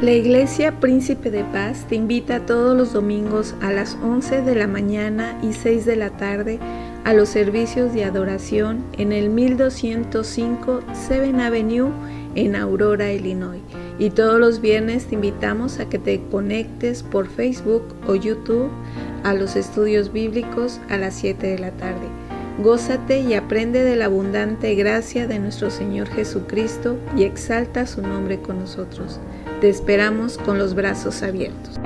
La Iglesia Príncipe de Paz te invita todos los domingos a las 11 de la mañana y 6 de la tarde a los servicios de adoración en el 1205 7th Avenue en Aurora, Illinois. Y todos los viernes te invitamos a que te conectes por Facebook o YouTube a los estudios bíblicos a las 7 de la tarde. Gózate y aprende de la abundante gracia de nuestro Señor Jesucristo y exalta su nombre con nosotros. Te esperamos con los brazos abiertos.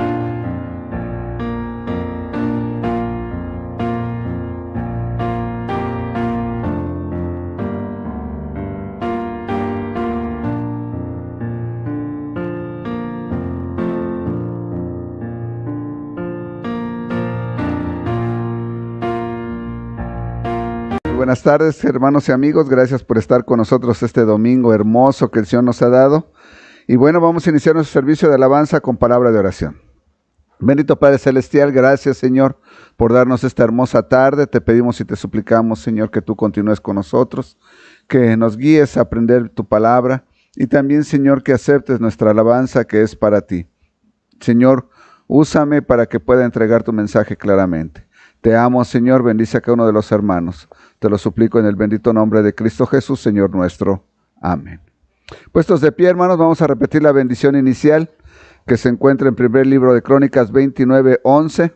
Buenas tardes, hermanos y amigos, gracias por estar con nosotros este domingo hermoso que el Señor nos ha dado. Y bueno, vamos a iniciar nuestro servicio de alabanza con palabra de oración. Bendito Padre Celestial, gracias Señor por darnos esta hermosa tarde. Te pedimos y te suplicamos, Señor, que tú continúes con nosotros, que nos guíes a aprender tu palabra y también, Señor, que aceptes nuestra alabanza que es para ti. Señor, úsame para que pueda entregar tu mensaje claramente. Te amo, Señor, bendice a cada uno de los hermanos. Te lo suplico en el bendito nombre de Cristo Jesús, Señor nuestro. Amén. Puestos de pie, hermanos, vamos a repetir la bendición inicial que se encuentra en primer libro de Crónicas 29:11.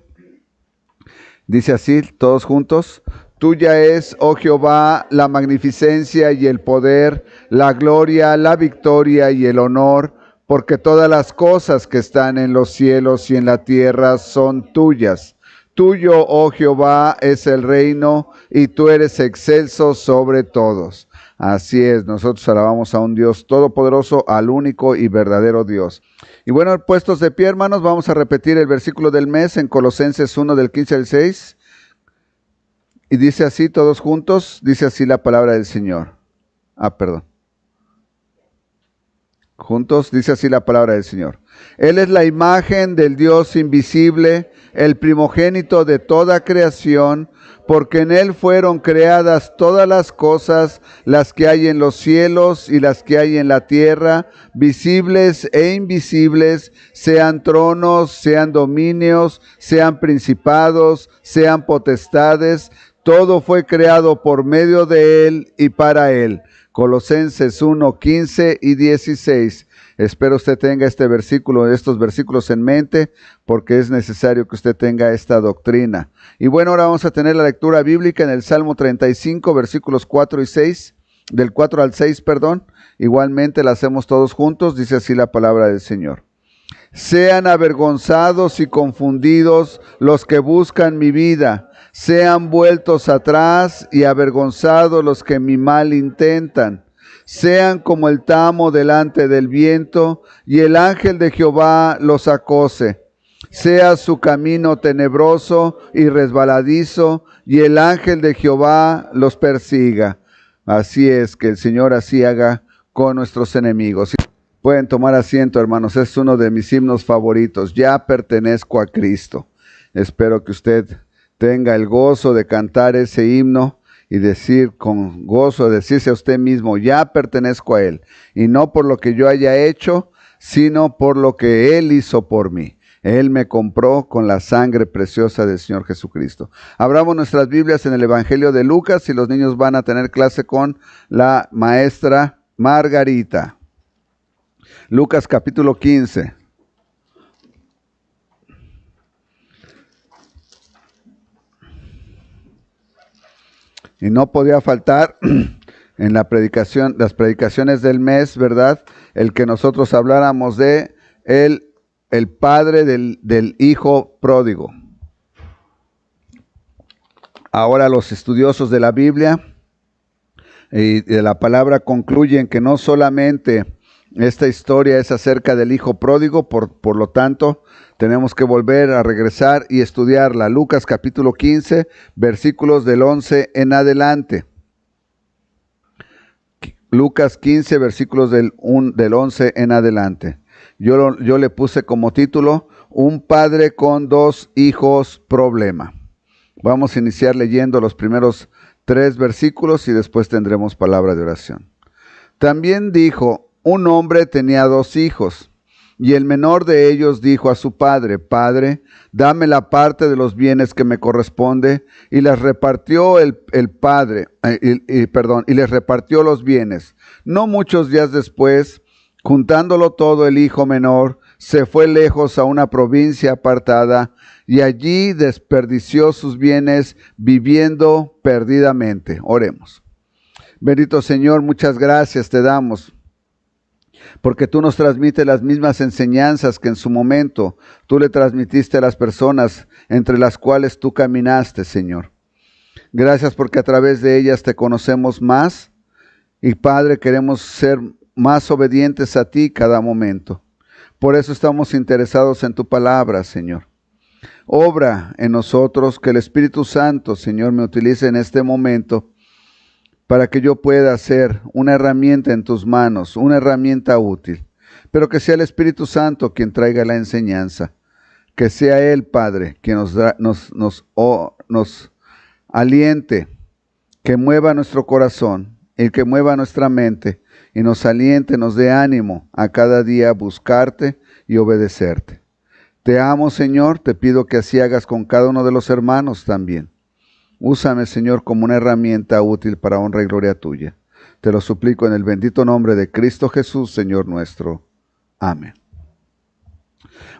Dice así, todos juntos: Tuya es, oh Jehová, la magnificencia y el poder, la gloria, la victoria y el honor, porque todas las cosas que están en los cielos y en la tierra son tuyas. Tuyo, oh Jehová, es el reino, y tú eres excelso sobre todos. Así es, nosotros alabamos a un Dios todopoderoso, al único y verdadero Dios. Y bueno, puestos de pie, hermanos, vamos a repetir el versículo del mes en Colosenses 1, del 15 al 6. Y dice así, todos juntos, dice así la palabra del Señor. Juntos, dice así la palabra del Señor. Él es la imagen del Dios invisible, el primogénito de toda creación, porque en Él fueron creadas todas las cosas, las que hay en los cielos y las que hay en la tierra, visibles e invisibles, sean tronos, sean dominios, sean principados, sean potestades, todo fue creado por medio de Él y para Él. Colosenses 1, 15 y 16. Espero usted tenga estos versículos en mente, porque es necesario que usted tenga esta doctrina. Y bueno, ahora vamos a tener la lectura bíblica en el Salmo 35, versículos 4 y 6, del 4 al 6, perdón. Igualmente la hacemos todos juntos, dice así la palabra del Señor. Sean avergonzados y confundidos los que buscan mi vida. Sean vueltos atrás y avergonzados los que mi mal intentan. Sean como el tamo delante del viento, y el ángel de Jehová los acose. Sea su camino tenebroso y resbaladizo, y el ángel de Jehová los persiga. Así es, que el Señor así haga con nuestros enemigos. Pueden tomar asiento, hermanos, es uno de mis himnos favoritos. Ya pertenezco a Cristo. Espero que usted tenga el gozo de cantar ese himno y decir con gozo, decirse a usted mismo, ya pertenezco a Él. Y no por lo que yo haya hecho, sino por lo que Él hizo por mí. Él me compró con la sangre preciosa del Señor Jesucristo. Abramos nuestras Biblias en el Evangelio de Lucas y los niños van a tener clase con la maestra Margarita. Lucas capítulo 15. Y no podía faltar en la predicación, las predicaciones del mes, ¿verdad? El que nosotros habláramos de el padre del hijo pródigo. Ahora los estudiosos de la Biblia y de la palabra concluyen que no solamente esta historia es acerca del hijo pródigo, por lo tanto, tenemos que volver a regresar y estudiarla. Lucas capítulo 15, versículos del 11 en adelante. Lucas 15, versículos del 11 en adelante. Yo le puse como título, Un padre con dos hijos problema. Vamos a iniciar leyendo los primeros 3 versículos y después tendremos palabra de oración. También dijo, un hombre tenía 2 hijos. Y el menor de ellos dijo a su padre: Padre, dame la parte de los bienes que me corresponde. Y les repartió el padre, y les repartió los bienes. No muchos días después, juntándolo todo, el hijo menor se fue lejos a una provincia apartada y allí desperdició sus bienes viviendo perdidamente. Oremos. Bendito Señor, muchas gracias te damos, porque tú nos transmites las mismas enseñanzas que en su momento tú le transmitiste a las personas entre las cuales tú caminaste, Señor. Gracias porque a través de ellas te conocemos más y, Padre, queremos ser más obedientes a ti cada momento. Por eso estamos interesados en tu palabra, Señor. Obra en nosotros, que el Espíritu Santo, Señor, me utilice en este momento para que yo pueda ser una herramienta en tus manos, una herramienta útil. Pero que sea el Espíritu Santo quien traiga la enseñanza. Que sea Él, Padre, quien nos aliente, que mueva nuestro corazón y que mueva nuestra mente y nos aliente, nos dé ánimo a cada día buscarte y obedecerte. Te amo, Señor, te pido que así hagas con cada uno de los hermanos también. Úsame, Señor, como una herramienta útil para honra y gloria tuya. Te lo suplico en el bendito nombre de Cristo Jesús, Señor nuestro. Amén.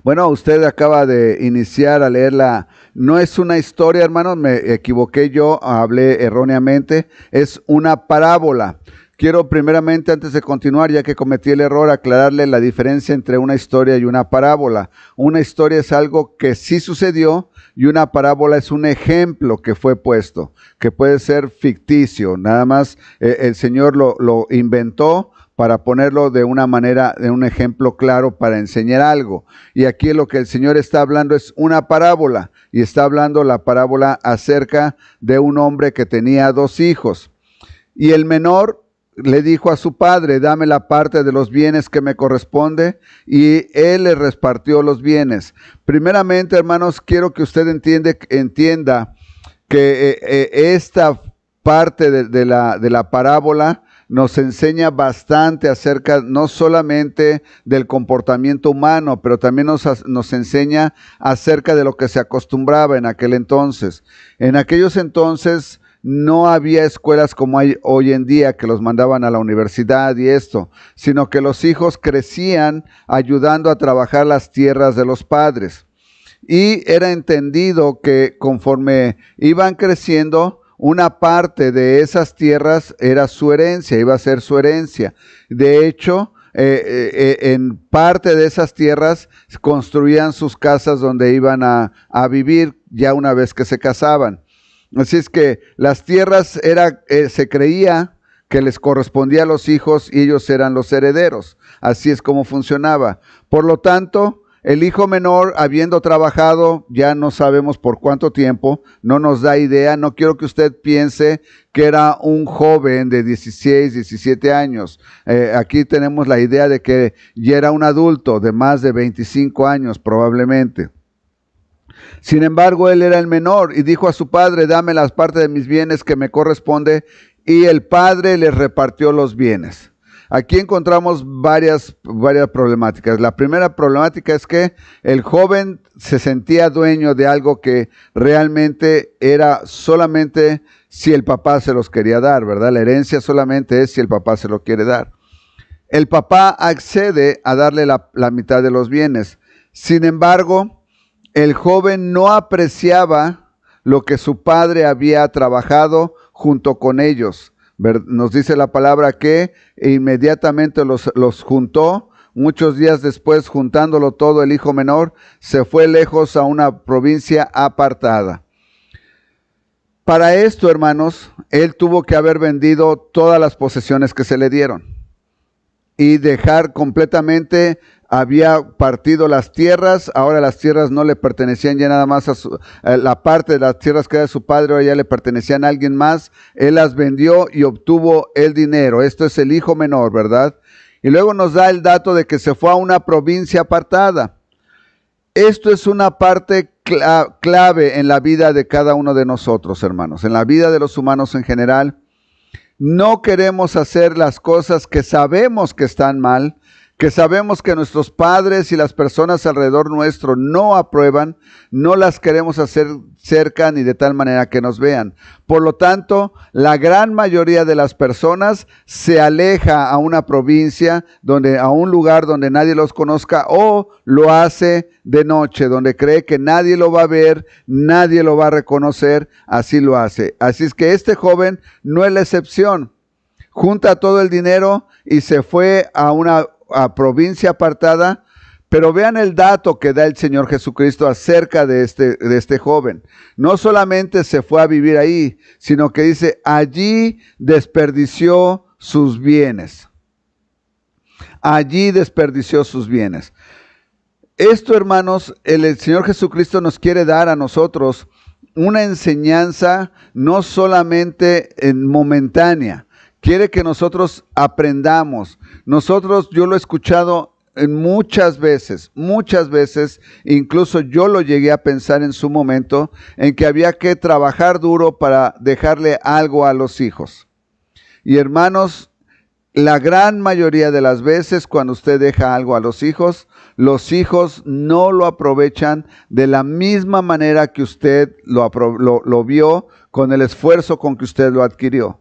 Bueno, usted acaba de iniciar a leerla. No es una historia, hermanos, me equivoqué yo, hablé erróneamente. Es una parábola. Quiero primeramente, antes de continuar, ya que cometí el error, aclararle la diferencia entre una historia y una parábola. Una historia es algo que sí sucedió y una parábola es un ejemplo que fue puesto, que puede ser ficticio. Nada más el Señor lo inventó para ponerlo de una manera, de un ejemplo claro para enseñar algo. Y aquí lo que el Señor está hablando es una parábola, y está hablando la parábola acerca de un hombre que tenía 2 hijos. Y el menor le dijo a su padre: dame la parte de los bienes que me corresponde, y él le repartió los bienes. Primeramente, hermanos, quiero que usted entienda que esta parte de la parábola nos enseña bastante acerca no solamente del comportamiento humano, pero también nos enseña acerca de lo que se acostumbraba en aquel entonces. En aquellos entonces no había escuelas como hay hoy en día, que los mandaban a la universidad y esto, sino que los hijos crecían ayudando a trabajar las tierras de los padres. Y era entendido que conforme iban creciendo, una parte de esas tierras era su herencia, iba a ser su herencia. De hecho, en parte de esas tierras construían sus casas donde iban a vivir ya una vez que se casaban. Así es que las tierras se creía que les correspondía a los hijos y ellos eran los herederos. Así es como funcionaba. Por lo tanto, el hijo menor, habiendo trabajado, ya no sabemos por cuánto tiempo, no nos da idea. No quiero que usted piense que era un joven de 16, 17 años. Aquí tenemos la idea de que ya era un adulto de más de 25 años probablemente. Sin embargo, él era el menor y dijo a su padre: dame las partes de mis bienes que me corresponde, y el padre le repartió los bienes. Aquí encontramos varias problemáticas. La primera problemática es que el joven se sentía dueño de algo que realmente era solamente si el papá se los quería dar, ¿verdad? La herencia solamente es si el papá se lo quiere dar. El papá accede a darle la mitad de los bienes. Sin embargo, el joven no apreciaba lo que su padre había trabajado junto con ellos. Nos dice la palabra que inmediatamente los juntó. Muchos días después, juntándolo todo, el hijo menor se fue lejos a una provincia apartada. Para esto, hermanos, él tuvo que haber vendido todas las posesiones que se le dieron y dejar completamente. Había partido las tierras, ahora las tierras no le pertenecían ya nada más la parte de las tierras que era de su padre, ahora ya le pertenecían a alguien más. Él las vendió y obtuvo el dinero. Esto es el hijo menor, ¿verdad? Y luego nos da el dato de que se fue a una provincia apartada. Esto es una parte clave en la vida de cada uno de nosotros, hermanos, en la vida de los humanos en general. No queremos hacer las cosas que sabemos que están mal, que sabemos que nuestros padres y las personas alrededor nuestro no aprueban, no las queremos hacer cerca ni de tal manera que nos vean. Por lo tanto, la gran mayoría de las personas se aleja a una provincia, a un lugar donde nadie los conozca, o lo hace de noche, donde cree que nadie lo va a ver, nadie lo va a reconocer, así lo hace. Así es que este joven no es la excepción. Junta todo el dinero y se fue a una provincia apartada, pero vean el dato que da el Señor Jesucristo acerca de este joven. No solamente se fue a vivir ahí, sino que dice, allí desperdició sus bienes. Allí desperdició sus bienes. Esto, hermanos, el Señor Jesucristo nos quiere dar a nosotros una enseñanza no solamente momentánea. Quiere que nosotros aprendamos. Yo lo he escuchado muchas veces, incluso yo lo llegué a pensar en su momento, en que había que trabajar duro para dejarle algo a los hijos. Y hermanos, la gran mayoría de las veces cuando usted deja algo a los hijos no lo aprovechan de la misma manera que usted lo vio, con el esfuerzo con que usted lo adquirió.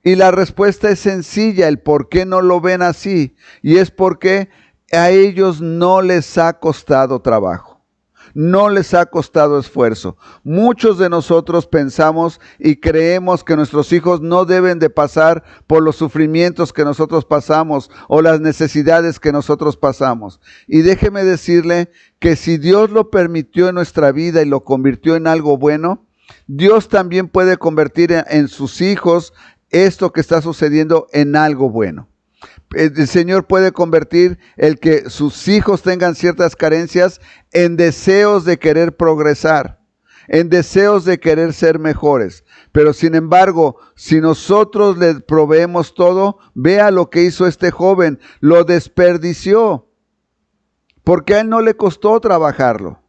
Y la respuesta es sencilla, el por qué no lo ven así. Y es porque a ellos no les ha costado trabajo, no les ha costado esfuerzo. Muchos de nosotros pensamos y creemos que nuestros hijos no deben de pasar por los sufrimientos que nosotros pasamos o las necesidades que nosotros pasamos. Y déjeme decirle que si Dios lo permitió en nuestra vida y lo convirtió en algo bueno, Dios también puede convertir en sus hijos esto que está sucediendo en algo bueno. El Señor puede convertir el que sus hijos tengan ciertas carencias en deseos de querer progresar, en deseos de querer ser mejores. Pero sin embargo, si nosotros les proveemos todo, vea lo que hizo este joven, lo desperdició, porque a él no le costó trabajarlo.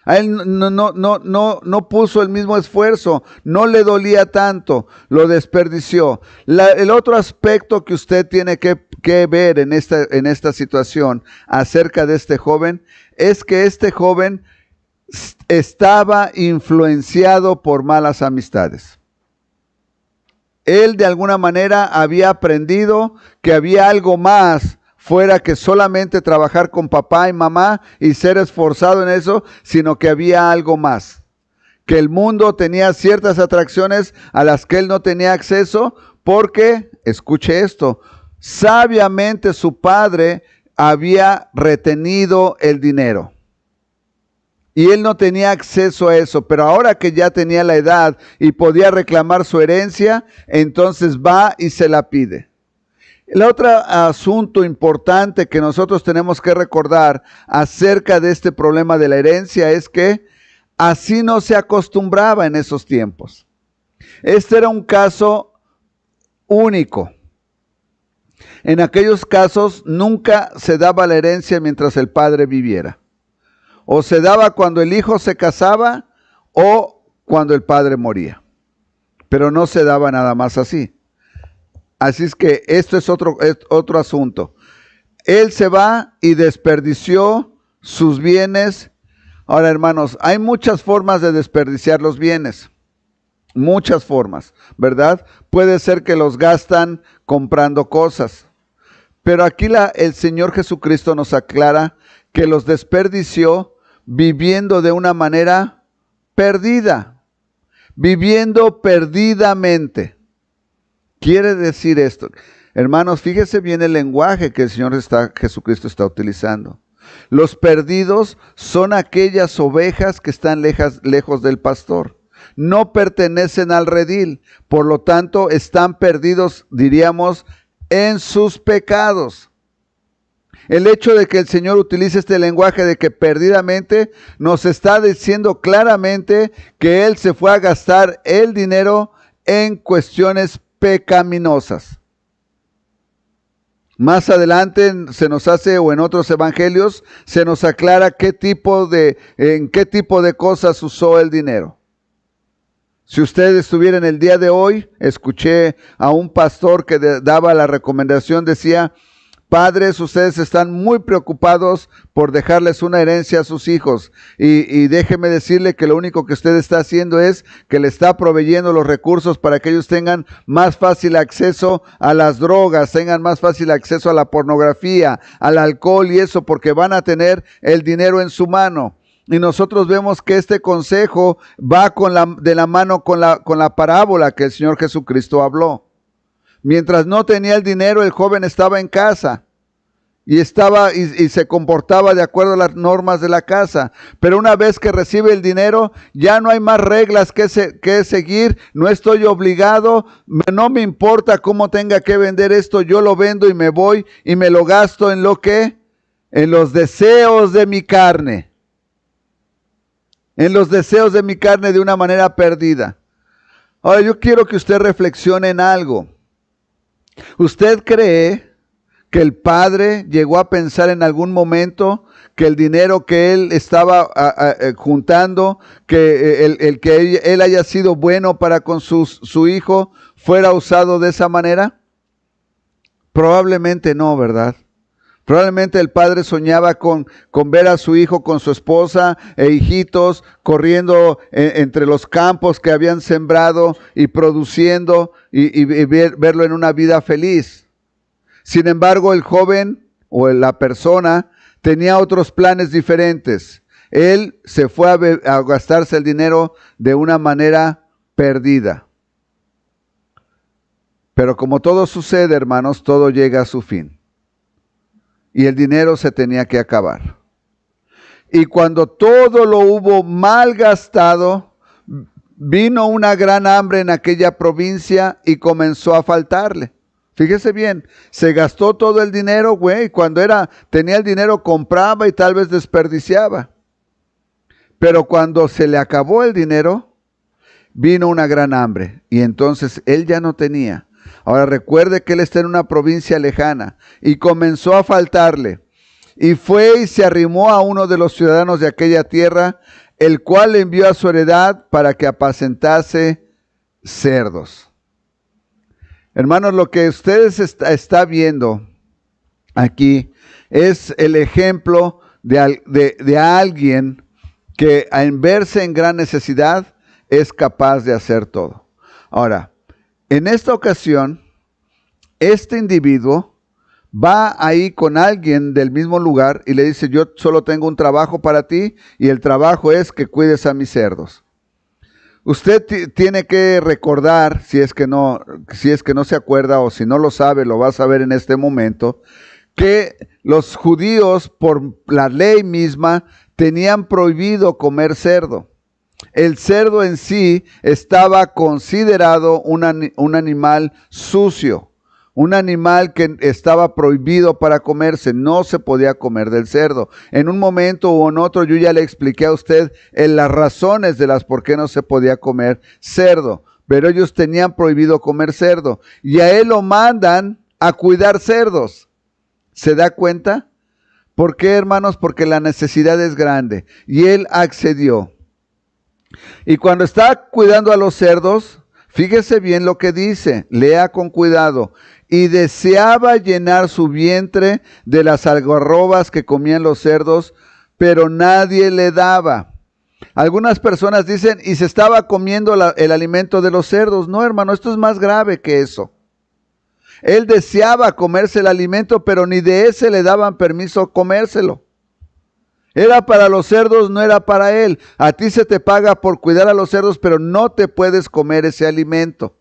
A él no puso el mismo esfuerzo, no le dolía tanto, lo desperdició. El otro aspecto que usted tiene que ver en esta situación acerca de este joven es que este joven estaba influenciado por malas amistades. Él de alguna manera había aprendido que había algo más fuera que solamente trabajar con papá y mamá y ser esforzado en eso, sino que había algo más. Que el mundo tenía ciertas atracciones a las que él no tenía acceso porque, escuche esto, sabiamente su padre había retenido el dinero. Y él no tenía acceso a eso, pero ahora que ya tenía la edad y podía reclamar su herencia, entonces va y se la pide. El otro asunto importante que nosotros tenemos que recordar acerca de este problema de la herencia es que así no se acostumbraba en esos tiempos. Este era un caso único. En aquellos casos nunca se daba la herencia mientras el padre viviera. O se daba cuando el hijo se casaba o cuando el padre moría. Pero no se daba nada más así. Así es que esto es otro asunto. Él se va y desperdició sus bienes. Ahora, hermanos, hay muchas formas de desperdiciar los bienes. Muchas formas, ¿verdad? Puede ser que los gastan comprando cosas. Pero aquí el Señor Jesucristo nos aclara que los desperdició viviendo de una manera perdida. Viviendo perdidamente. Quiere decir esto, hermanos, fíjese bien el lenguaje que el Señor Jesucristo está utilizando. Los perdidos son aquellas ovejas que están lejos del pastor. No pertenecen al redil, por lo tanto están perdidos, diríamos, en sus pecados. El hecho de que el Señor utilice este lenguaje de que perdidamente nos está diciendo claramente que Él se fue a gastar el dinero en cuestiones pecaminosas. Más adelante se nos hace, o en otros evangelios, se nos aclara en qué tipo de cosas usó el dinero. Si usted estuviera en el día de hoy, escuché a un pastor que daba la recomendación, decía, Padres, ustedes están muy preocupados por dejarles una herencia a sus hijos. Y déjeme decirle que lo único que usted está haciendo es que le está proveyendo los recursos para que ellos tengan más fácil acceso a las drogas, tengan más fácil acceso a la pornografía, al alcohol y eso, porque van a tener el dinero en su mano. Y nosotros vemos que este consejo va de la mano con la parábola que el Señor Jesucristo habló. Mientras no tenía el dinero, el joven estaba en casa y se comportaba de acuerdo a las normas de la casa. Pero una vez que recibe el dinero, ya no hay más reglas que seguir. No estoy obligado, no me importa cómo tenga que vender esto, yo lo vendo y me voy y me lo gasto en los deseos de mi carne. En los deseos de mi carne de una manera perdida. Ahora yo quiero que usted reflexione en algo. ¿Usted cree que el padre llegó a pensar en algún momento que el dinero que él estaba juntando, que él haya sido bueno para con su hijo, fuera usado de esa manera? Probablemente no, ¿verdad? Probablemente el padre soñaba con ver a su hijo con su esposa e hijitos corriendo entre los campos que habían sembrado y produciendo y verlo en una vida feliz. Sin embargo, el joven o la persona tenía otros planes diferentes. Él se fue a gastarse el dinero de una manera perdida. Pero como todo sucede, hermanos, todo llega a su fin. Y el dinero se tenía que acabar. Y cuando todo lo hubo mal gastado, vino una gran hambre en aquella provincia y comenzó a faltarle. Fíjese bien, se gastó todo el dinero, güey. Cuando tenía el dinero compraba y tal vez desperdiciaba. Pero cuando se le acabó el dinero, vino una gran hambre. Y entonces él ya no tenía. Ahora recuerde que él está en una provincia lejana y comenzó a faltarle. Y fue y se arrimó a uno de los ciudadanos de aquella tierra, el cual le envió a su heredad para que apacentase cerdos. Hermanos, lo que ustedes está viendo aquí es el ejemplo de alguien que al verse en gran necesidad es capaz de hacer todo. Ahora, en esta ocasión, este individuo va ahí con alguien del mismo lugar y le dice: yo solo tengo un trabajo para ti y el trabajo es que cuides a mis cerdos. Usted tiene que recordar, si es que no se acuerda o si no lo sabe, lo va a saber en este momento, que los judíos por la ley misma tenían prohibido comer cerdo. El cerdo en sí estaba considerado un animal sucio, un animal que estaba prohibido para comerse, no se podía comer del cerdo. En un momento o en otro yo ya le expliqué a usted las razones de las por qué no se podía comer cerdo, pero ellos tenían prohibido comer cerdo y a él lo mandan a cuidar cerdos. ¿Se da cuenta? ¿Por qué, hermanos? Porque la necesidad es grande y él accedió. Y cuando está cuidando a los cerdos, fíjese bien lo que dice, lea con cuidado. Y deseaba llenar su vientre de las algarrobas que comían los cerdos, pero nadie le daba. Algunas personas dicen, y se estaba comiendo el alimento de los cerdos. No, hermano, esto es más grave que eso. Él deseaba comerse el alimento, pero ni de ese le daban permiso comérselo. Era para los cerdos, no era para él. A ti se te paga por cuidar a los cerdos, pero no te puedes comer ese alimento.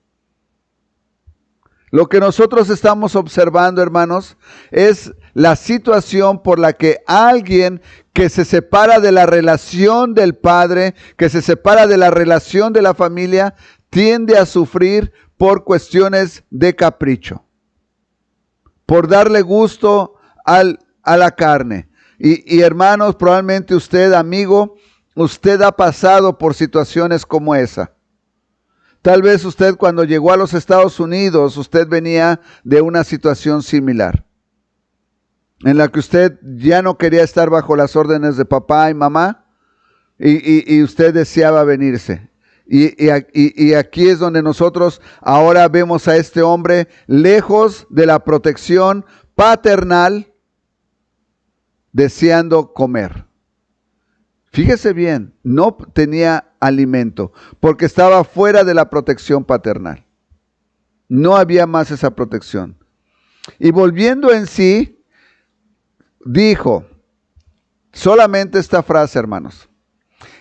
Lo que nosotros estamos observando, hermanos, es la situación por la que alguien que se separa de la relación del padre, que se separa de la relación de la familia, tiende a sufrir por cuestiones de capricho, por darle gusto a la carne. Y hermanos, probablemente usted, amigo, usted ha pasado por situaciones como esa. Tal vez usted cuando llegó a los Estados Unidos, usted venía de una situación similar, en la que usted ya no quería estar bajo las órdenes de papá y mamá, y usted deseaba venirse. Y aquí es donde nosotros ahora vemos a este hombre lejos de la protección, paternal deseando comer. Fíjese bien, no tenía alimento porque estaba fuera de la protección paternal. No había más esa protección. Y volviendo en sí, dijo, solamente esta frase, hermanos.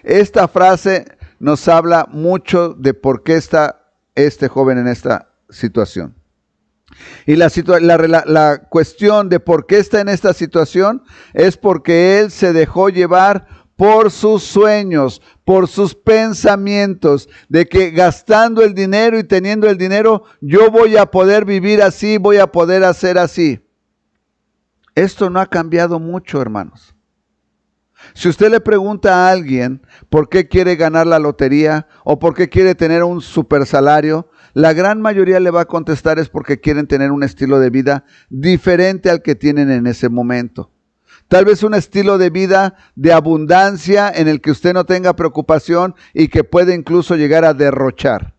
Esta frase nos habla mucho de por qué está este joven en esta situación. Y la cuestión de por qué está en esta situación es porque él se dejó llevar por sus sueños, por sus pensamientos, de que gastando el dinero y teniendo el dinero, yo voy a poder vivir así, voy a poder hacer así. Esto no ha cambiado mucho, hermanos. Si usted le pregunta a alguien por qué quiere ganar la lotería o por qué quiere tener un super salario, la gran mayoría le va a contestar es porque quieren tener un estilo de vida diferente al que tienen en ese momento. Tal vez un estilo de vida de abundancia en el que usted no tenga preocupación y que puede incluso llegar a derrochar.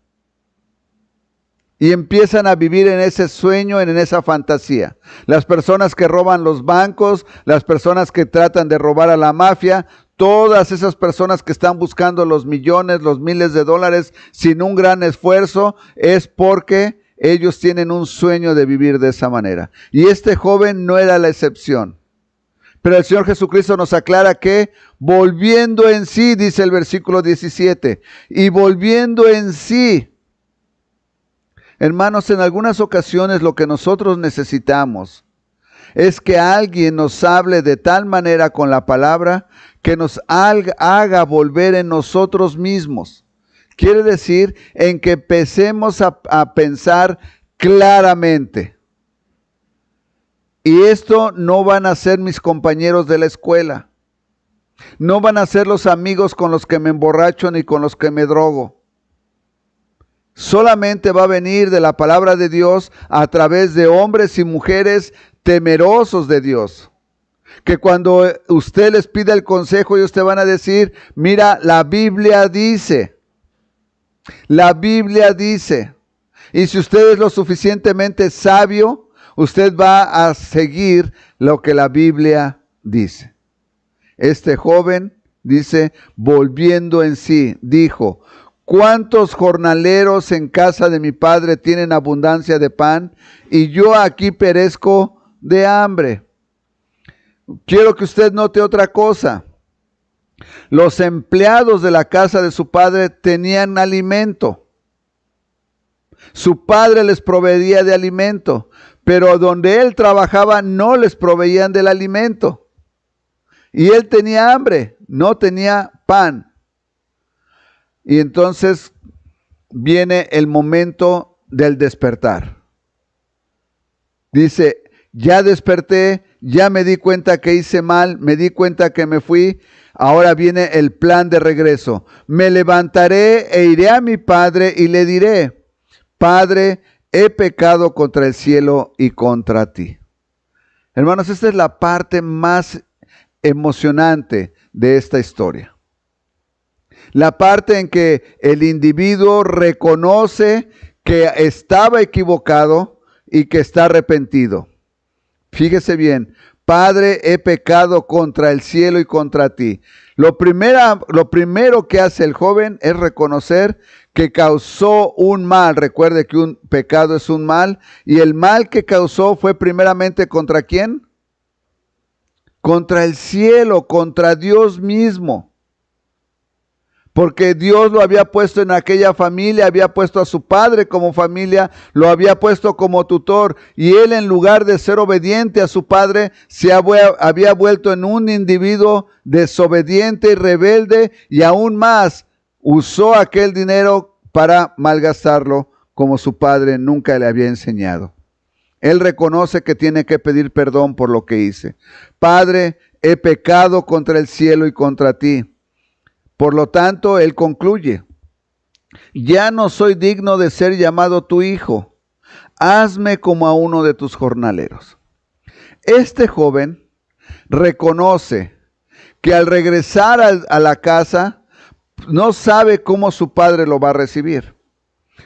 Y empiezan a vivir en ese sueño, en esa fantasía. Las personas que roban los bancos, las personas que tratan de robar a la mafia, todas esas personas que están buscando los millones, los miles de dólares sin un gran esfuerzo, es porque ellos tienen un sueño de vivir de esa manera. Y este joven no era la excepción. Pero el Señor Jesucristo nos aclara que volviendo en sí, dice el versículo 17, y volviendo en sí. Hermanos, en algunas ocasiones lo que nosotros necesitamos es que alguien nos hable de tal manera con la palabra que nos haga volver en nosotros mismos. Quiere decir en que empecemos a pensar claramente. Y esto no van a ser mis compañeros de la escuela. No van a ser los amigos con los que me emborracho ni con los que me drogo. Solamente va a venir de la palabra de Dios a través de hombres y mujeres temerosos de Dios. Que cuando usted les pida el consejo, ellos te van a decir, mira, la Biblia dice. La Biblia dice. Y si usted es lo suficientemente sabio, usted va a seguir lo que la Biblia dice. Este joven dice, volviendo en sí, dijo, ¿cuántos jornaleros en casa de mi padre tienen abundancia de pan y yo aquí perezco de hambre? Quiero que usted note otra cosa. Los empleados de la casa de su padre tenían alimento. Su padre les proveía de alimento, pero donde él trabajaba no les proveían del alimento. Y él tenía hambre, no tenía pan. Y entonces viene el momento del despertar. Dice, ya desperté, ya me di cuenta que hice mal, me di cuenta que me fui. Ahora viene el plan de regreso. Me levantaré e iré a mi padre y le diré, Padre, he pecado contra el cielo y contra ti. Hermanos, esta es la parte más emocionante de esta historia. La parte en que el individuo reconoce que estaba equivocado y que está arrepentido. Fíjese bien, Padre, he pecado contra el cielo y contra ti. Lo primero que hace el joven es reconocer que causó un mal. Recuerde que un pecado es un mal. Y el mal que causó fue primeramente ¿contra quién? Contra el cielo, contra Dios mismo. Porque Dios lo había puesto en aquella familia, había puesto a su padre como familia, lo había puesto como tutor. Y él, en lugar de ser obediente a su padre, se había vuelto en un individuo desobediente y rebelde, y aún más usó aquel dinero para malgastarlo como su padre nunca le había enseñado. Él reconoce que tiene que pedir perdón por lo que hice. Padre, he pecado contra el cielo y contra ti. Por lo tanto, él concluye, ya no soy digno de ser llamado tu hijo, hazme como a uno de tus jornaleros. Este joven reconoce que al regresar a la casa, no sabe cómo su padre lo va a recibir,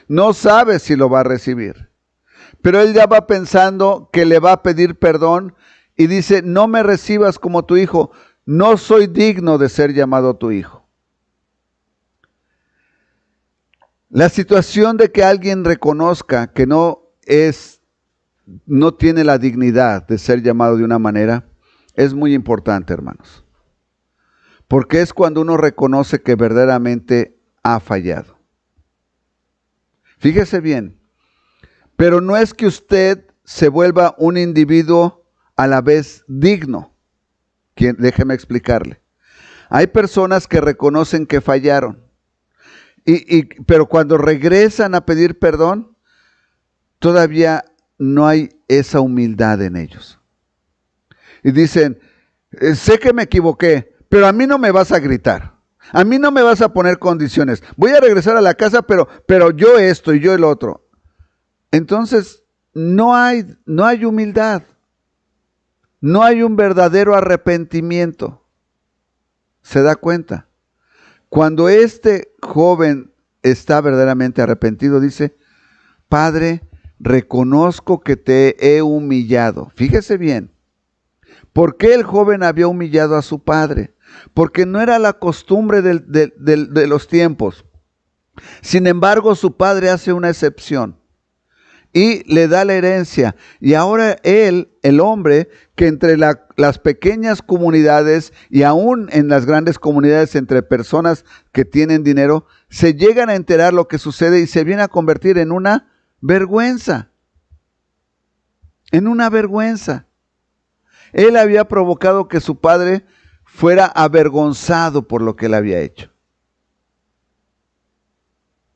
no sabe si lo va a recibir, Pero él ya va pensando que le va a pedir perdón y dice, no me recibas como tu hijo, no soy digno de ser llamado tu hijo. La situación de que alguien reconozca que no tiene la dignidad de ser llamado de una manera, es muy importante, hermanos. Porque es cuando uno reconoce que verdaderamente ha fallado. Fíjese bien, pero no es que usted se vuelva un individuo a la vez digno. Déjeme explicarle. Hay personas que reconocen que fallaron, pero cuando regresan a pedir perdón, todavía no hay esa humildad en ellos. Y dicen, sé que me equivoqué, pero a mí no me vas a gritar. A mí no me vas a poner condiciones. Voy a regresar a la casa, pero yo esto y yo el otro. Entonces, no hay humildad. No hay un verdadero arrepentimiento. ¿Se da cuenta? Cuando este joven está verdaderamente arrepentido, dice, Padre, reconozco que te he humillado. Fíjese bien. ¿Por qué el joven había humillado a su padre? Porque no era la costumbre de los tiempos. Sin embargo, su padre hace una excepción y le da la herencia. Y ahora él, el hombre, que entre las pequeñas comunidades y aún en las grandes comunidades entre personas que tienen dinero, se llegan a enterar lo que sucede y se viene a convertir en una vergüenza. En una vergüenza. Él había provocado que su padre fuera avergonzado por lo que él había hecho.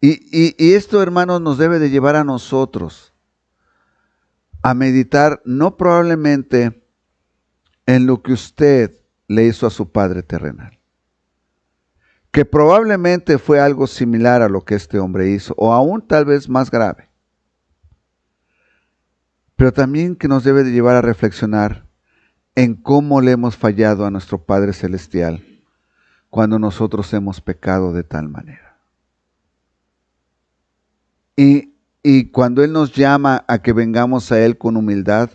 Y esto, hermanos, nos debe de llevar a nosotros a meditar no probablemente en lo que usted le hizo a su padre terrenal, que probablemente fue algo similar a lo que este hombre hizo, o aún tal vez más grave, pero también que nos debe de llevar a reflexionar en cómo le hemos fallado a nuestro Padre Celestial cuando nosotros hemos pecado de tal manera. Y cuando Él nos llama a que vengamos a Él con humildad,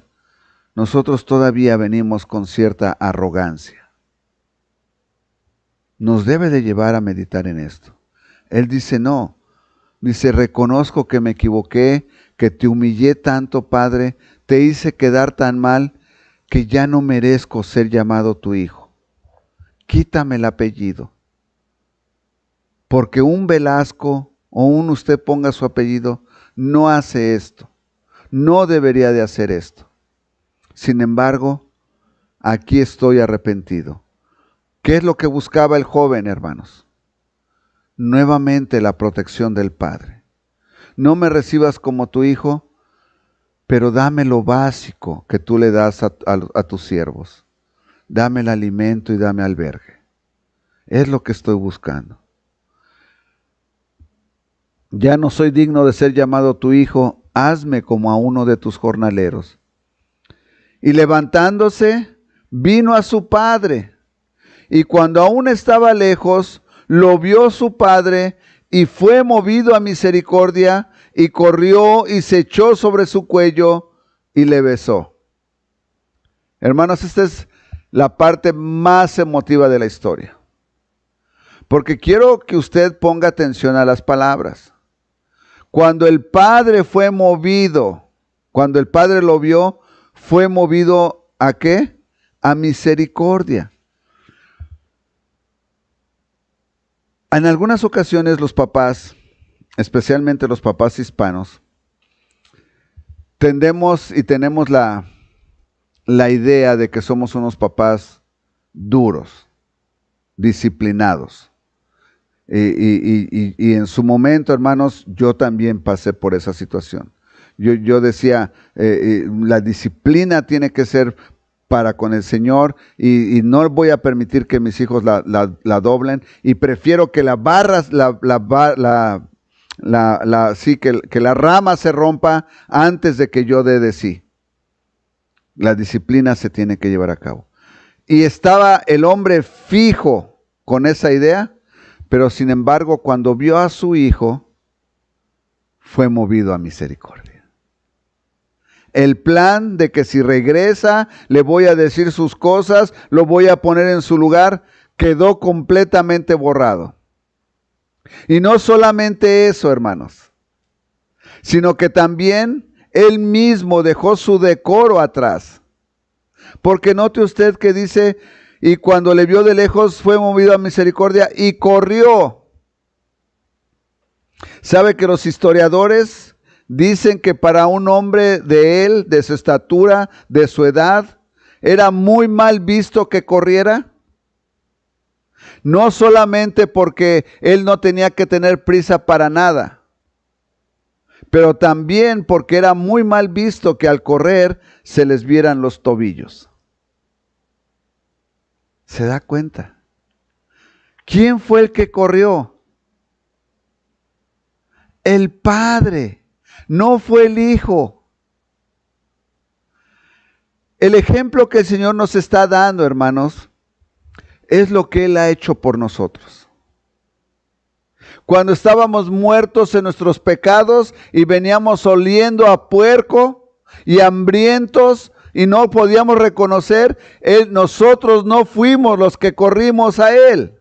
nosotros todavía venimos con cierta arrogancia. Nos debe de llevar a meditar en esto. Él dice, no, dice, reconozco que me equivoqué, que te humillé tanto, Padre, te hice quedar tan mal, que ya no merezco ser llamado tu hijo. Quítame el apellido. Porque un Velasco o un usted ponga su apellido, no hace esto. No debería de hacer esto. Sin embargo, aquí estoy arrepentido. ¿Qué es lo que buscaba el joven, hermanos? Nuevamente la protección del Padre. No me recibas como tu hijo, pero dame lo básico que tú le das a tus siervos. Dame el alimento y dame albergue. Es lo que estoy buscando. Ya no soy digno de ser llamado tu hijo, hazme como a uno de tus jornaleros. Y levantándose, vino a su padre. Y cuando aún estaba lejos, lo vio su padre y fue movido a misericordia y corrió y se echó sobre su cuello y le besó. Hermanos, esta es la parte más emotiva de la historia. Porque quiero que usted ponga atención a las palabras. Cuando el padre fue movido, cuando el padre lo vio, fue movido ¿a qué? A misericordia. En algunas ocasiones los papás, especialmente los papás hispanos, tenemos la idea de que somos unos papás duros, disciplinados. Y en su momento, hermanos, yo también pasé por esa situación. Yo decía, la disciplina tiene que ser para con el Señor y no voy a permitir que mis hijos la doblen y prefiero que que la rama se rompa antes de que yo dé de sí. La disciplina se tiene que llevar a cabo. Y estaba el hombre fijo con esa idea, pero sin embargo, cuando vio a su hijo, fue movido a misericordia. el plan de que si regresa, le voy a decir sus cosas, lo voy a poner en su lugar, quedó completamente borrado. Y no solamente eso, hermanos, sino que también él mismo dejó su decoro atrás. Porque note usted que dice, y cuando le vio de lejos fue movido a misericordia y corrió. ¿Sabe que los historiadores dicen que para un hombre de él, de su estatura, de su edad, era muy mal visto que corriera? No solamente porque él no tenía que tener prisa para nada, pero también porque era muy mal visto que al correr se les vieran los tobillos. ¿Se da cuenta? ¿Quién fue el que corrió? El Padre, no fue el Hijo. El ejemplo que el Señor nos está dando, hermanos, es lo que Él ha hecho por nosotros. Cuando estábamos muertos en nuestros pecados y veníamos oliendo a puerco y hambrientos y no podíamos reconocer, nosotros no fuimos los que corrimos a Él.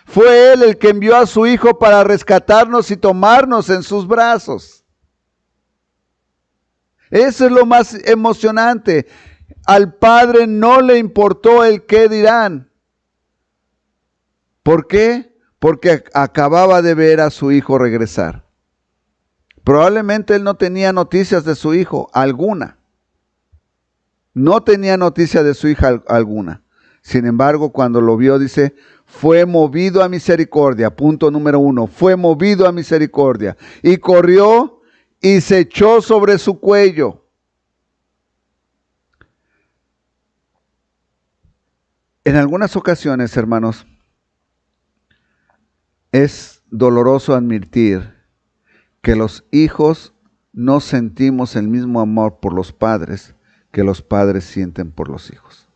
Fue Él el que envió a su Hijo para rescatarnos y tomarnos en sus brazos. Eso es lo más emocionante. Al Padre no le importó el qué dirán. ¿Por qué? Porque acababa de ver a su Hijo regresar. Probablemente Él no tenía noticias de su Hijo alguna. No tenía noticia de su hija alguna. Sin embargo, cuando lo vio, dice, fue movido a misericordia. Punto número 1, fue movido a misericordia. Y corrió y se echó sobre su cuello. En algunas ocasiones, hermanos, es doloroso admitir que los hijos no sentimos el mismo amor por los padres que los padres sienten por los hijos.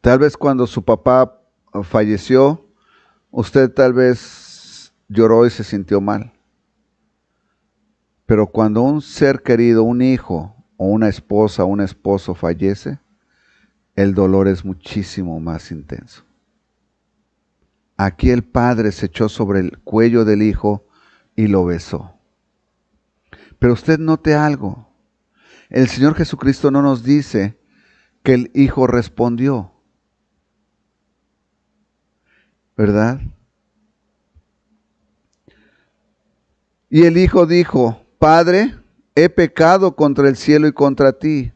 Tal vez cuando su papá falleció, usted tal vez lloró y se sintió mal. Pero cuando un ser querido, un hijo o una esposa o un esposo fallece, el dolor es muchísimo más intenso. Aquí el padre se echó sobre el cuello del hijo y lo besó. Pero usted note algo. El Señor Jesucristo no nos dice que el hijo respondió, ¿verdad? Y el hijo dijo, Padre, he pecado contra el cielo y contra ti,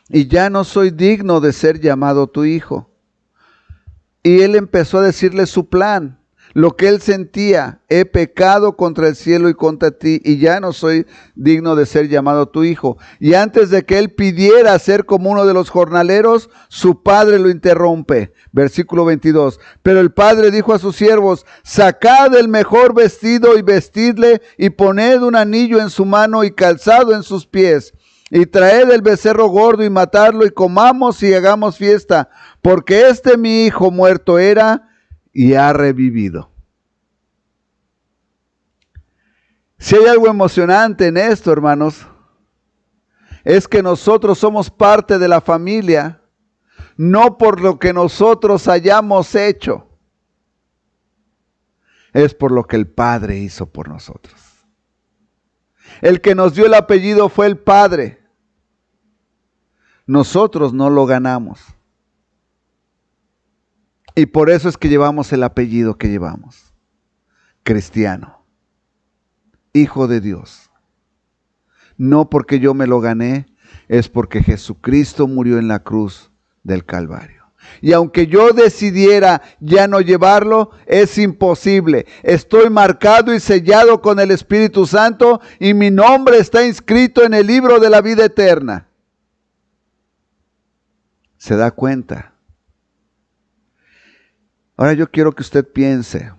y ya no soy digno de ser llamado tu hijo. Y él empezó a decirle su plan, lo que él sentía, he pecado contra el cielo y contra ti, y ya no soy digno de ser llamado tu hijo. Y antes de que él pidiera ser como uno de los jornaleros, su padre lo interrumpe. Versículo 22. Pero el padre dijo a sus siervos, sacad el mejor vestido y vestidle, y poned un anillo en su mano y calzado en sus pies. Y traed el becerro gordo y matadlo, y comamos y hagamos fiesta, porque mi hijo muerto era y ha revivido. Si hay algo emocionante en esto, hermanos, es que nosotros somos parte de la familia, no por lo que nosotros hayamos hecho, es por lo que el Padre hizo por nosotros. El que nos dio el apellido fue el Padre. Nosotros no lo ganamos. Y por eso es que llevamos el apellido que llevamos. Cristiano. Hijo de Dios. No porque yo me lo gané, es porque Jesucristo murió en la cruz del Calvario. Y aunque yo decidiera ya no llevarlo, es imposible. Estoy marcado y sellado con el Espíritu Santo y mi nombre está inscrito en el libro de la vida eterna. ¿Se da cuenta? Ahora yo quiero que usted piense,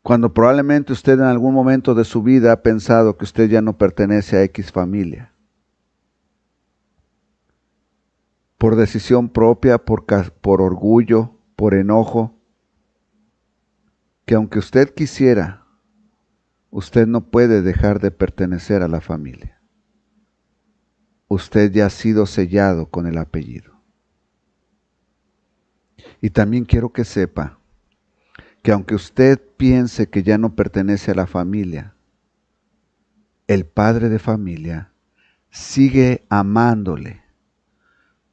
cuando probablemente usted en algún momento de su vida ha pensado que usted ya no pertenece a X familia, por decisión propia, por orgullo, por enojo, que aunque usted quisiera, usted no puede dejar de pertenecer a la familia. Usted ya ha sido sellado con el apellido. Y también quiero que sepa que aunque usted piense que ya no pertenece a la familia, el padre de familia sigue amándole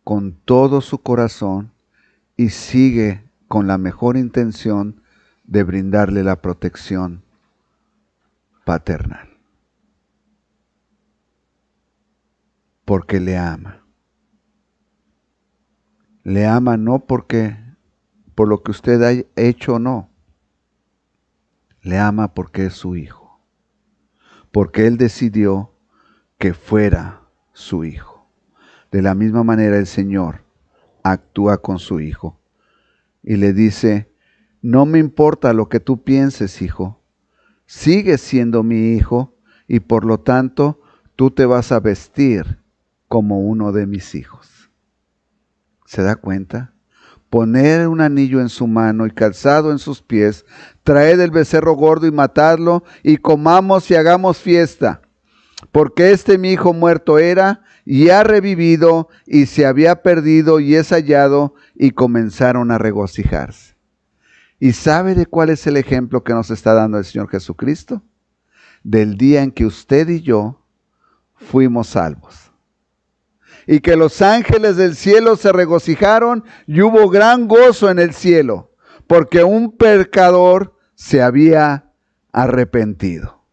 con todo su corazón y sigue con la mejor intención de brindarle la protección paternal. Porque le ama. Le ama no porque por lo que usted ha hecho o no. Le ama porque es su hijo. Porque Él decidió que fuera su hijo. De la misma manera el Señor actúa con su hijo y le dice: no me importa lo que tú pienses, hijo. Sigues siendo mi hijo y por lo tanto tú te vas a vestir como uno de mis hijos. ¿Se da cuenta? Poner un anillo en su mano y calzado en sus pies, traed el becerro gordo y matadlo, y comamos y hagamos fiesta. Porque mi hijo muerto era, y ha revivido, y se había perdido, y es hallado, y comenzaron a regocijarse. ¿Y sabe de cuál es el ejemplo que nos está dando el Señor Jesucristo? Del día en que usted y yo fuimos salvos. Y que los ángeles del cielo se regocijaron y hubo gran gozo en el cielo, porque un pecador se había arrepentido.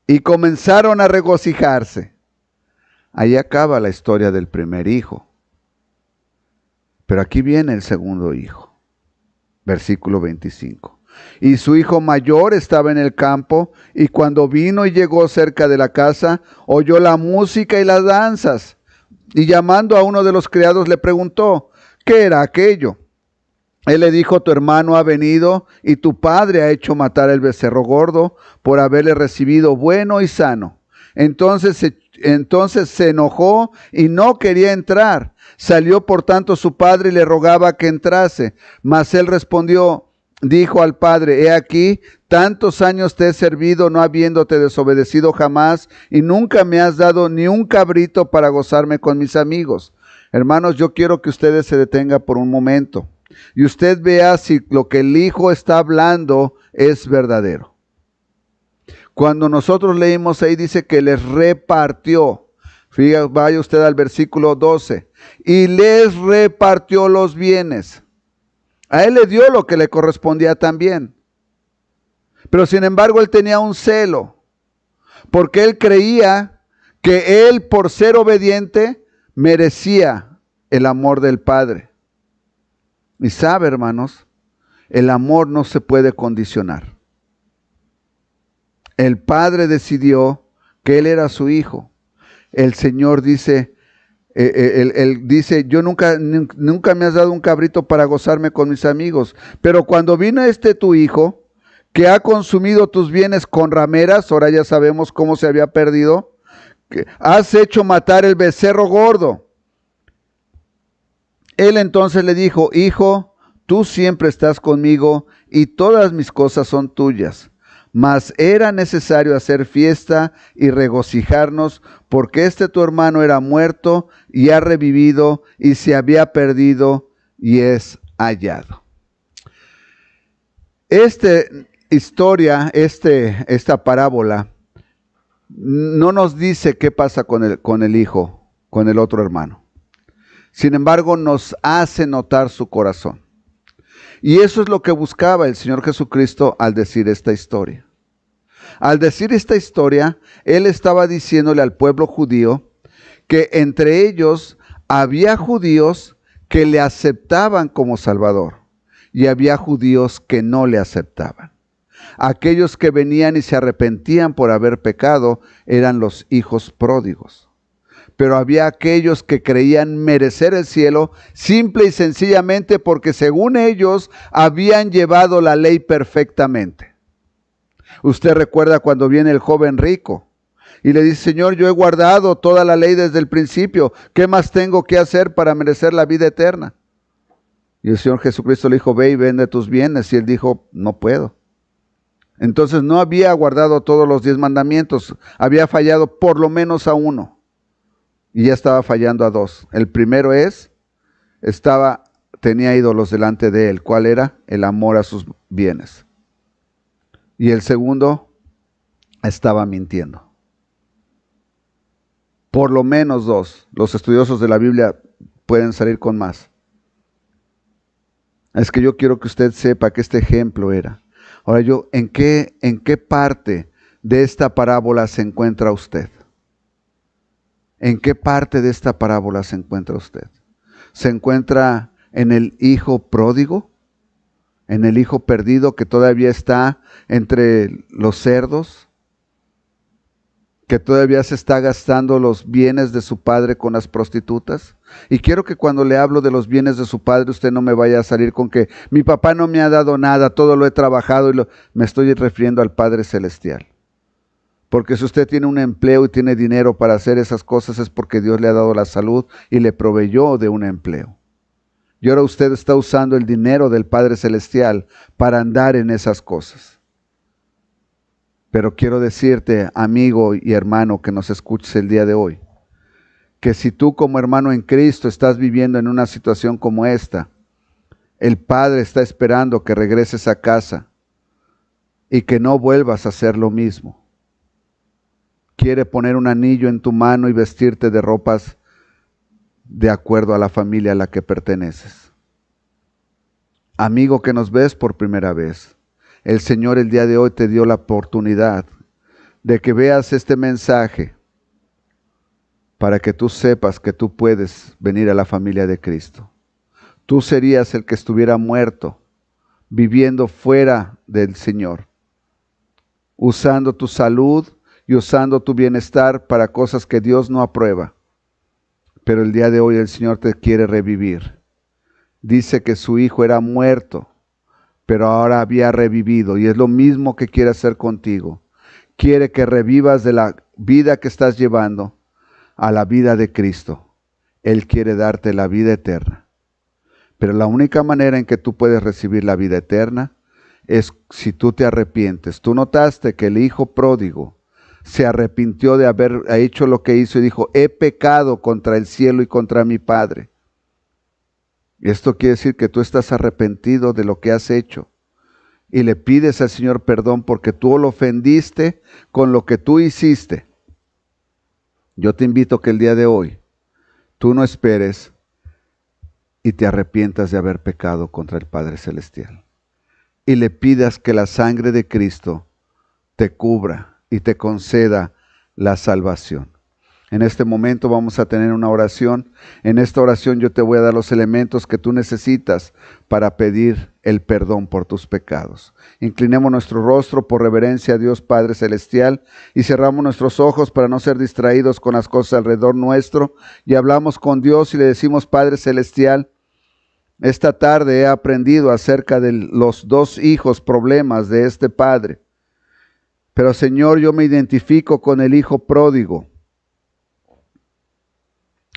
Y comenzaron a regocijarse. Ahí acaba la historia del primer hijo. Pero aquí viene el segundo hijo. Versículo 25. Y su hijo mayor estaba en el campo, y cuando vino y llegó cerca de la casa, oyó la música y las danzas. Y llamando a uno de los criados le preguntó: ¿qué era aquello? Él le dijo: tu hermano ha venido, y tu padre ha hecho matar el becerro gordo, por haberle recibido bueno y sano. Entonces se enojó y no quería entrar. Salió por tanto su padre y le rogaba que entrase. Mas él respondió, dijo al padre: he aquí, tantos años te he servido, no habiéndote desobedecido jamás, y nunca me has dado ni un cabrito para gozarme con mis amigos. Hermanos, yo quiero que ustedes se detengan por un momento y usted vea si lo que el hijo está hablando es verdadero. Cuando nosotros leímos ahí, dice que les repartió. Fíjate, vaya usted al versículo 12. Y les repartió los bienes. A él le dio lo que le correspondía también. Pero sin embargo él tenía un celo, porque él creía que él, por ser obediente, merecía el amor del Padre. Y sabe, hermanos, el amor no se puede condicionar. El Padre decidió que él era su hijo. El Señor dice, él dice: yo nunca me has dado un cabrito para gozarme con mis amigos, pero cuando vino tu hijo, que ha consumido tus bienes con rameras, ahora ya sabemos cómo se había perdido, que has hecho matar el becerro gordo. Él entonces le dijo: hijo, tú siempre estás conmigo y todas mis cosas son tuyas. Mas era necesario hacer fiesta y regocijarnos, porque tu hermano era muerto y ha revivido, y se había perdido y es hallado. Esta parábola no nos dice qué pasa con el hijo, con el otro hermano. Sin embargo, nos hace notar su corazón. Y eso es lo que buscaba el Señor Jesucristo al decir esta historia. Al decir esta historia, Él estaba diciéndole al pueblo judío que entre ellos había judíos que le aceptaban como Salvador y había judíos que no le aceptaban. Aquellos que venían y se arrepentían por haber pecado eran los hijos pródigos. Pero había aquellos que creían merecer el cielo simple y sencillamente porque según ellos habían llevado la ley perfectamente. Usted recuerda cuando viene el joven rico y le dice: Señor, yo he guardado toda la ley desde el principio, ¿qué más tengo que hacer para merecer la vida eterna? Y el Señor Jesucristo le dijo: ve y vende tus bienes. Y él dijo: no puedo. Entonces no había guardado todos los 10 mandamientos, había fallado por lo menos a uno y ya estaba fallando a 2. El primero tenía ídolos delante de él. ¿Cuál era? El amor a sus bienes. Y el segundo, estaba mintiendo. Por lo menos 2. Los estudiosos de la Biblia pueden salir con más. Es que yo quiero que usted sepa que este ejemplo era. Ahora ¿en qué parte de esta parábola se encuentra usted? ¿En qué parte de esta parábola se encuentra usted? ¿Se encuentra en el hijo pródigo? ¿En el hijo perdido que todavía está entre los cerdos? ¿Que todavía se está gastando los bienes de su padre con las prostitutas? Y quiero que cuando le hablo de los bienes de su padre, usted no me vaya a salir con que mi papá no me ha dado nada, todo lo he trabajado. Me estoy refiriendo al Padre Celestial. Porque si usted tiene un empleo y tiene dinero para hacer esas cosas, es porque Dios le ha dado la salud y le proveyó de un empleo. Y ahora usted está usando el dinero del Padre Celestial para andar en esas cosas. Pero quiero decirte, amigo y hermano que nos escuches el día de hoy, que si tú como hermano en Cristo estás viviendo en una situación como esta, el Padre está esperando que regreses a casa y que no vuelvas a hacer lo mismo. Quiere poner un anillo en tu mano y vestirte de ropas de acuerdo a la familia a la que perteneces. Amigo que nos ves por primera vez, el Señor el día de hoy te dio la oportunidad de que veas este mensaje para que tú sepas que tú puedes venir a la familia de Cristo. Tú serías el que estuviera muerto, viviendo fuera del Señor, usando tu salud y usando tu bienestar para cosas que Dios no aprueba. Pero el día de hoy el Señor te quiere revivir. Dice que su hijo era muerto, pero ahora había revivido, y es lo mismo que quiere hacer contigo. Quiere que revivas de la vida que estás llevando a la vida de Cristo. Él quiere darte la vida eterna. Pero la única manera en que tú puedes recibir la vida eterna es si tú te arrepientes. Tú notaste que el hijo pródigo se arrepintió de haber hecho lo que hizo y dijo, he pecado contra el cielo y contra mi Padre. Esto quiere decir que tú estás arrepentido de lo que has hecho y le pides al Señor perdón porque tú lo ofendiste con lo que tú hiciste. Yo te invito que el día de hoy tú no esperes y te arrepientas de haber pecado contra el Padre Celestial y le pidas que la sangre de Cristo te cubra y te conceda la salvación. En este momento vamos a tener una oración. En esta oración yo te voy a dar los elementos que tú necesitas para pedir el perdón por tus pecados. Inclinemos nuestro rostro por reverencia a Dios Padre Celestial y cerramos nuestros ojos para no ser distraídos con las cosas alrededor nuestro y hablamos con Dios y le decimos, Padre Celestial, esta tarde he aprendido acerca de los 2 hijos problemas de este padre. Pero Señor, yo me identifico con el hijo pródigo.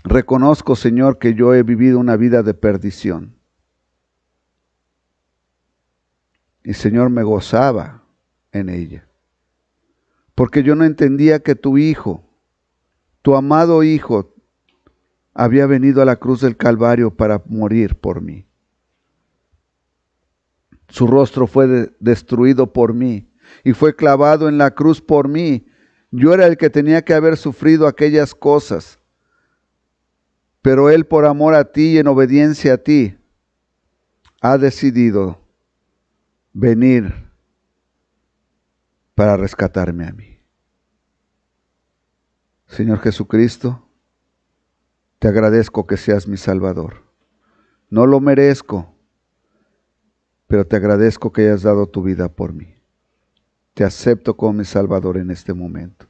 Reconozco, Señor, que yo he vivido una vida de perdición. Y, Señor, me gozaba en ella. Porque yo no entendía que tu Hijo, tu amado Hijo, había venido a la cruz del Calvario para morir por mí. Su rostro fue destruido por mí y fue clavado en la cruz por mí. Yo era el que tenía que haber sufrido aquellas cosas. Pero Él, por amor a ti y en obediencia a ti, ha decidido venir para rescatarme a mí. Señor Jesucristo, te agradezco que seas mi Salvador. No lo merezco, pero te agradezco que hayas dado tu vida por mí. Te acepto como mi Salvador en este momento.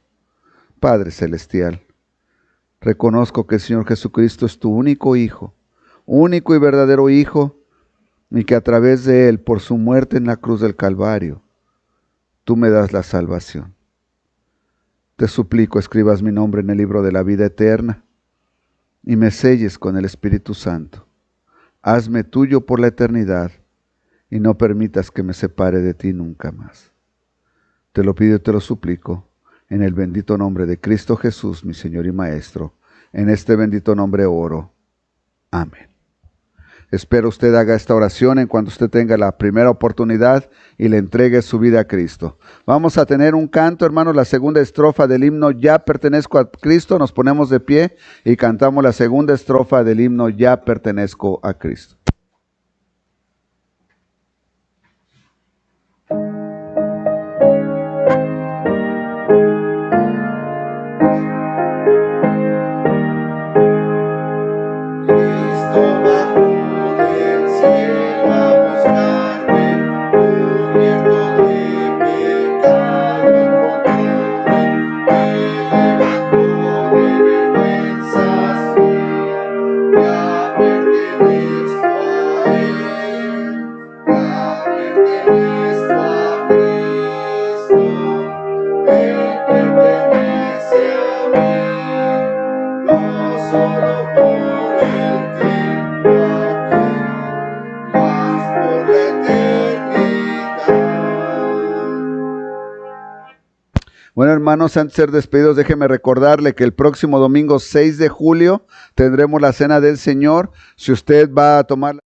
Padre Celestial, reconozco que el Señor Jesucristo es tu único Hijo, único y verdadero Hijo, y que a través de Él, por su muerte en la cruz del Calvario, tú me das la salvación. Te suplico, escribas mi nombre en el libro de la vida eterna y me selles con el Espíritu Santo. Hazme tuyo por la eternidad y no permitas que me separe de ti nunca más. Te lo pido y te lo suplico, en el bendito nombre de Cristo Jesús, mi Señor y Maestro. En este bendito nombre oro. Amén. Espero usted haga esta oración en cuanto usted tenga la primera oportunidad y le entregue su vida a Cristo. Vamos a tener un canto, hermanos, la segunda estrofa del himno Ya pertenezco a Cristo. Nos ponemos de pie y cantamos la segunda estrofa del himno Ya pertenezco a Cristo. Bueno, hermanos, antes de ser despedidos, déjenme recordarle que el próximo domingo 6 de julio tendremos la Cena del Señor. Si usted va a tomar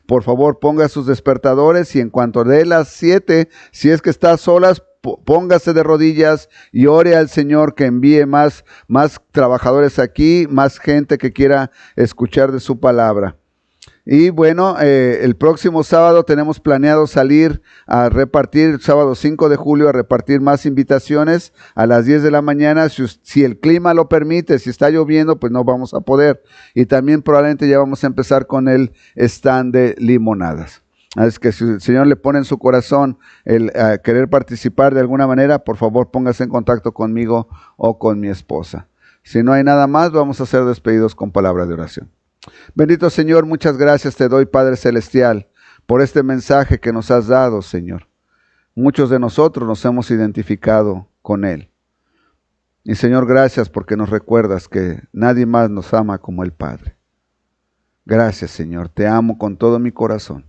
por favor, ponga sus despertadores y en cuanto dé las 7, si es que está solas, póngase de rodillas y ore al Señor que envíe más trabajadores aquí, más gente que quiera escuchar de su palabra. Y bueno, el próximo sábado tenemos planeado salir a repartir, sábado 5 de julio, a repartir más invitaciones a las 10 de la mañana. Si el clima lo permite, si está lloviendo, pues no vamos a poder. Y también probablemente ya vamos a empezar con el stand de limonadas. Es que si el Señor le pone en su corazón el querer participar de alguna manera, por favor póngase en contacto conmigo o con mi esposa. Si no hay nada más, vamos a ser despedidos con palabra de oración. Bendito Señor, muchas gracias te doy, Padre Celestial, por este mensaje que nos has dado, Señor. Muchos de nosotros nos hemos identificado con él. Y Señor, gracias porque nos recuerdas que nadie más nos ama como el Padre. Gracias, Señor, te amo con todo mi corazón.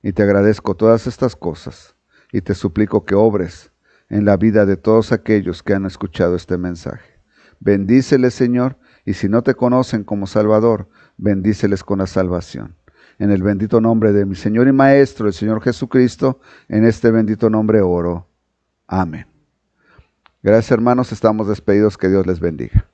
Y te agradezco todas estas cosas. Y te suplico que obres en la vida de todos aquellos que han escuchado este mensaje. Bendíceles, Señor. Y si no te conocen como Salvador, bendíceles con la salvación. En el bendito nombre de mi Señor y Maestro, el Señor Jesucristo, en este bendito nombre oro. Amén. Gracias, hermanos, estamos despedidos, que Dios les bendiga.